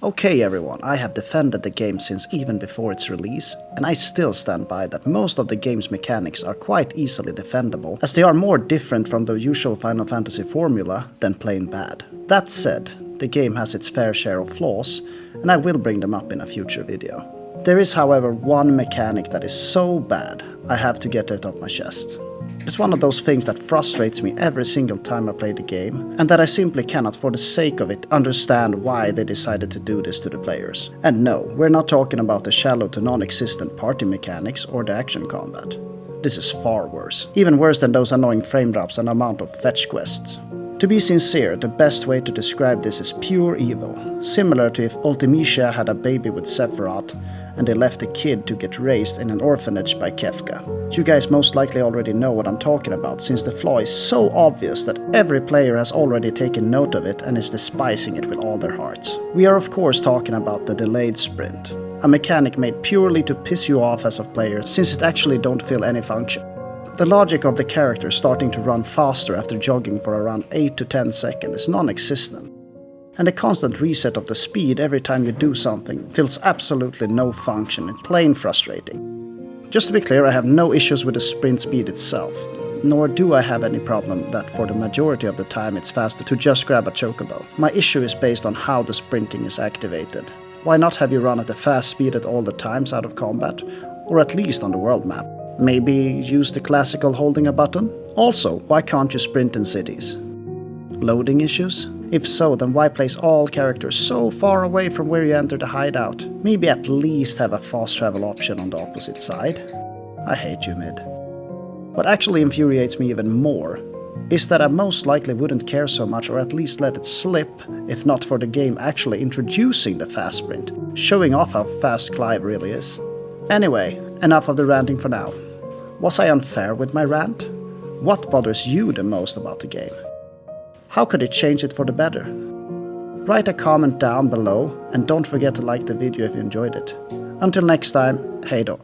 Okay everyone, I have defended the game since even before its release, and I still stand by that most of the game's mechanics are quite easily defendable, as they are more different from the usual Final Fantasy formula than plain bad. That said, the game has its fair share of flaws, and I will bring them up in a future video. There is however one mechanic that is so bad, I have to get it off my chest. It's one of those things that frustrates me every single time I play the game, and that I simply cannot for the sake of it understand why they decided to do this to the players. And no, we're not talking about the shallow to non-existent party mechanics or the action combat. This is far worse. Even worse than those annoying frame drops and amount of fetch quests. To be sincere, the best way to describe this is pure evil, similar to if Ultimecia had a baby with Sephiroth and they left the kid to get raised in an orphanage by Kefka. You guys most likely already know what I'm talking about, since the flaw is so obvious that every player has already taken note of it and is despising it with all their hearts. We are of course talking about the delayed sprint, a mechanic made purely to piss you off as a player since it actually don't fill any function. The logic of the character starting to run faster after jogging for around 8 to 10 seconds is non-existent. And the constant reset of the speed every time you do something fills absolutely no function and plain frustrating. Just to be clear, I have no issues with the sprint speed itself, nor do I have any problem that for the majority of the time it's faster to just grab a chocobo. My issue is based on how the sprinting is activated. Why not have you run at a fast speed at all the times out of combat, or at least on the world map? Maybe use the classical holding a button? Also, why can't you sprint in cities? Loading issues? If so, then why place all characters so far away from where you enter the hideout? Maybe at least have a fast travel option on the opposite side? I hate you, mid. What actually infuriates me even more is that I most likely wouldn't care so much, or at least let it slip, if not for the game actually introducing the fast sprint, showing off how fast Clive really is. Anyway, enough of the ranting for now. Was I unfair with my rant? What bothers you the most about the game? How could it change it for the better? Write a comment down below and don't forget to like the video if you enjoyed it. Until next time, hej då.